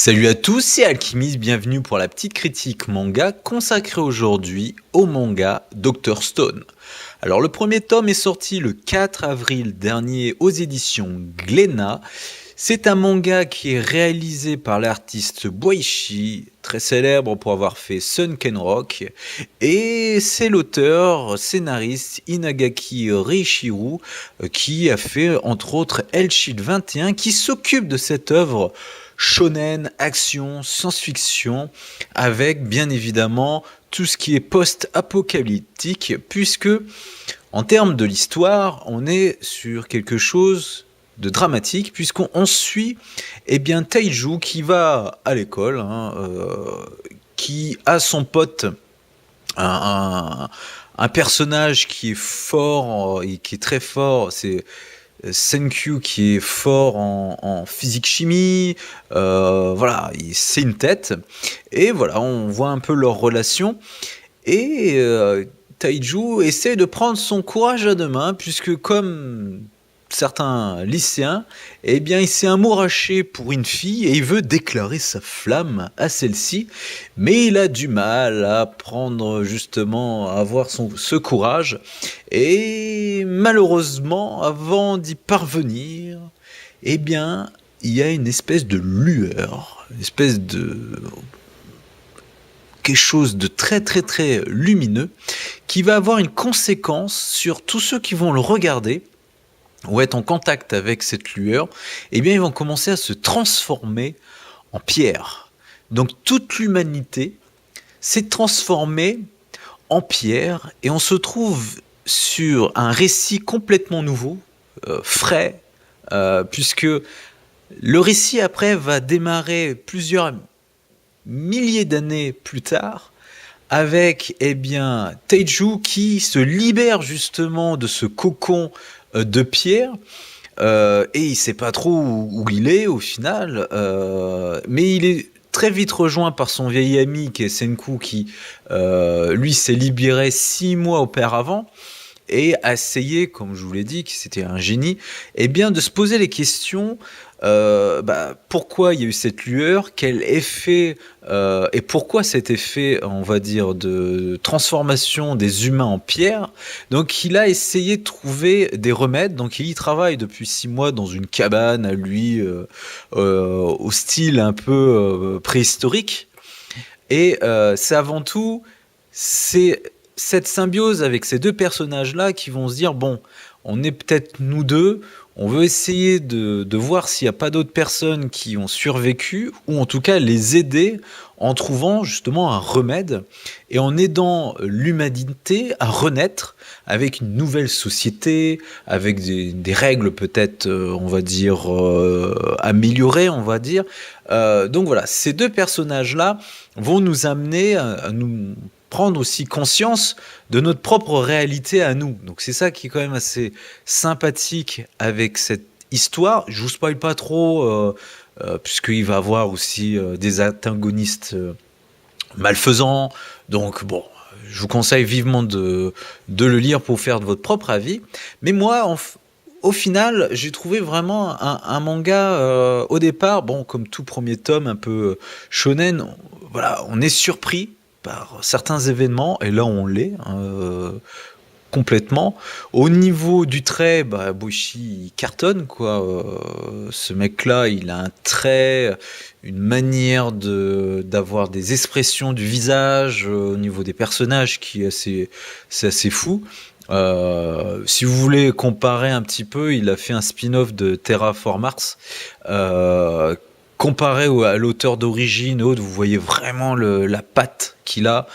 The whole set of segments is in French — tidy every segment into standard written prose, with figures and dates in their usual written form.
Salut à tous, c'est Alchimiste, bienvenue pour la petite critique manga consacrée aujourd'hui au manga Dr Stone. Alors le premier tome est sorti le 4 avril dernier aux éditions Glénat. C'est un manga qui est réalisé par l'artiste Boichi, très célèbre pour avoir fait Sunken Rock, et c'est l'auteur, scénariste Inagaki Reiichiro qui a fait entre autres Hellshield 21, qui s'occupe de cette œuvre shonen, action, science-fiction, avec bien évidemment tout ce qui est post-apocalyptique, puisque en termes de l'histoire, on est sur quelque chose de dramatique, puisqu'on suit Taiju qui va à l'école, qui a son pote, un personnage qui est fort et qui est très fort, c'est Senkyu qui est fort en physique-chimie, voilà, c'est une tête, et voilà, on voit un peu leur relation, et Taiju essaie de prendre son courage à deux mains, puisque comme certains lycéens, il s'est amouraché pour une fille et il veut déclarer sa flamme à celle-ci, mais il a du mal à prendre justement, à avoir ce courage, et malheureusement, avant d'y parvenir, il y a une espèce de lueur, une espèce de quelque chose de très très très lumineux qui va avoir une conséquence sur tous ceux qui vont le regarder ou être en contact avec cette lueur. Ils vont commencer à se transformer en pierre. Donc toute l'humanité s'est transformée en pierre, et on se trouve sur un récit complètement nouveau, frais, puisque le récit après va démarrer plusieurs milliers d'années plus tard, avec Taiju qui se libère justement de ce cocon de pierre, et il sait pas trop où il est au final, mais il est très vite rejoint par son vieil ami qui est Senku, qui lui s'est libéré 6 mois auparavant et a essayé, comme je vous l'ai dit, que c'était un génie, de se poser les questions, pourquoi il y a eu cette lueur, quel effet, et pourquoi cet effet, on va dire, de transformation des humains en pierre. Donc il a essayé de trouver des remèdes, donc il y travaille depuis 6 mois dans une cabane à lui, au style un peu préhistorique, et c'est avant tout, c'est cette symbiose avec ces deux personnages-là qui vont se dire, bon, on est peut-être nous deux, on veut essayer de voir s'il n'y a pas d'autres personnes qui ont survécu, ou en tout cas les aider en trouvant justement un remède, et en aidant l'humanité à renaître avec une nouvelle société, avec des règles peut-être, on va dire, améliorées, on va dire. Donc voilà, ces deux personnages-là vont nous amener à nous prendre aussi conscience de notre propre réalité à nous. Donc c'est ça qui est quand même assez sympathique avec cette histoire. Je vous spoil pas trop, puisqu'il va y avoir aussi des antagonistes malfaisants. Donc bon, je vous conseille vivement de le lire pour faire de votre propre avis. Mais moi, au final, j'ai trouvé vraiment un manga, au départ, bon, comme tout premier tome, un peu shonen, voilà, on est surpris par certains événements, et là on l'est complètement. Au niveau du trait, Boichi il cartonne, quoi. Ce mec-là, il a un trait, une manière d'avoir des expressions du visage, au niveau des personnages qui est assez fou. Si vous voulez comparer un petit peu, il a fait un spin-off de Terraform Mars. Comparé à l'auteur d'origine, vous voyez vraiment la patte qu'il a.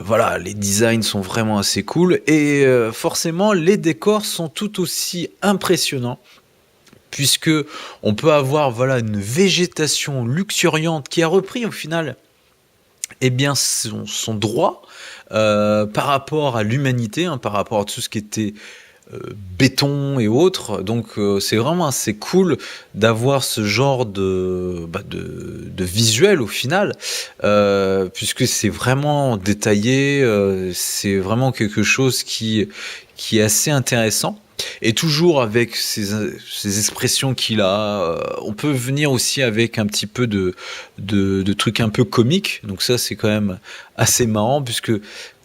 Voilà, les designs sont vraiment assez cool, et forcément les décors sont tout aussi impressionnants, puisque on peut avoir une végétation luxuriante qui a repris au final son droit par rapport à l'humanité, par rapport à tout ce qui était béton et autres. Donc c'est vraiment assez cool d'avoir ce genre de visuel au final, puisque c'est vraiment détaillé, c'est vraiment quelque chose qui qui est assez intéressant. Et toujours avec ces expressions qu'il a, on peut venir aussi avec un petit peu de trucs un peu comiques. Donc ça, c'est quand même assez marrant, puisque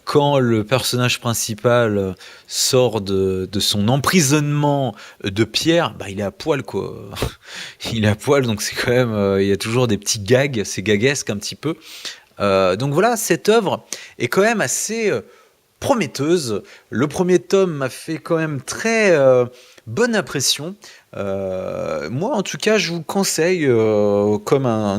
quand le personnage principal sort de son emprisonnement de pierre, bah, il est à poil, quoi. Il est à poil, donc c'est quand même, il y a toujours des petits gags, c'est gaguesque un petit peu. Donc voilà, cette œuvre est quand même assez prometteuse. Le premier tome m'a fait quand même très bonne impression. Moi, en tout cas, je vous conseille comme un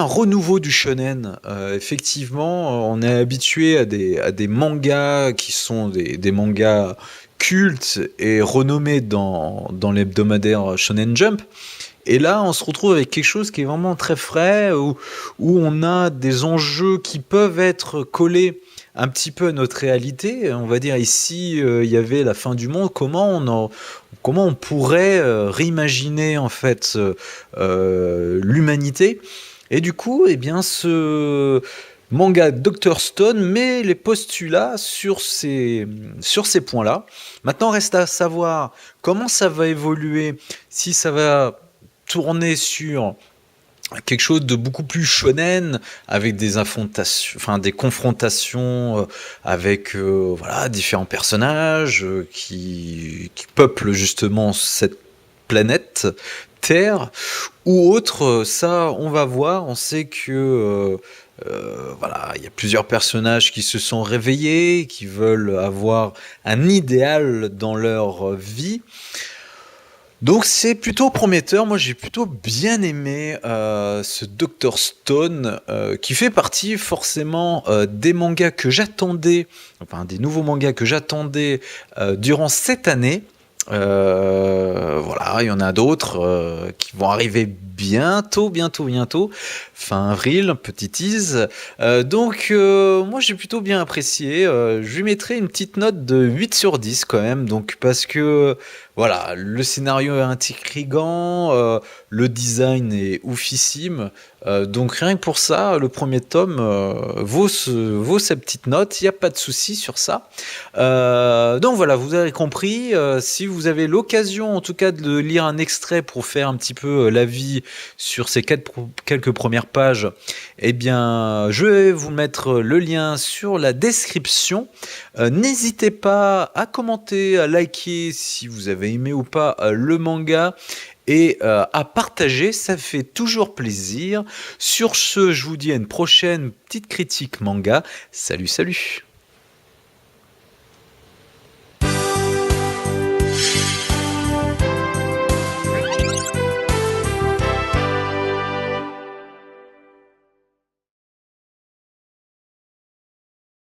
renouveau du shonen. Effectivement, on est habitué à des mangas qui sont des mangas cultes et renommés dans l'hebdomadaire Shonen Jump. Et là, on se retrouve avec quelque chose qui est vraiment très frais, où on a des enjeux qui peuvent être collés un petit peu à notre réalité. On va dire ici, il y avait la fin du monde. Comment on pourrait réimaginer en fait l'humanité. Et du coup, eh bien, ce manga Dr Stone met les postulats sur ces points-là. Maintenant, reste à savoir comment ça va évoluer, si ça va tourner sur quelque chose de beaucoup plus shonen, avec des affrontations, enfin des confrontations avec voilà, différents personnages qui peuplent justement cette planète Terre, ou autre. Ça, on va voir. On sait que voilà, il y a plusieurs personnages qui se sont réveillés, qui veulent avoir un idéal dans leur vie. Donc c'est plutôt prometteur. Moi j'ai plutôt bien aimé ce Dr Stone, qui fait partie forcément des mangas que j'attendais, enfin des nouveaux mangas que j'attendais durant cette année. Voilà, il y en a d'autres qui vont arriver bientôt, fin avril, petit tease. Moi j'ai plutôt bien apprécié. Je lui mettrai une petite note de 8 sur 10 quand même, donc parce que voilà, le scénario est intriguant, le design est oufissime. Donc rien que pour ça, le premier tome vaut sa petite note, il n'y a pas de souci sur ça. Donc voilà, vous avez compris. Si vous avez l'occasion en tout cas de lire un extrait pour faire un petit peu l'avis sur ces quelques premières pages, eh bien je vais vous mettre le lien sur la description. N'hésitez pas à commenter, à liker si vous avez aimé ou pas le manga, et à partager, ça fait toujours plaisir. Sur ce, je vous dis à une prochaine petite critique manga. Salut, salut!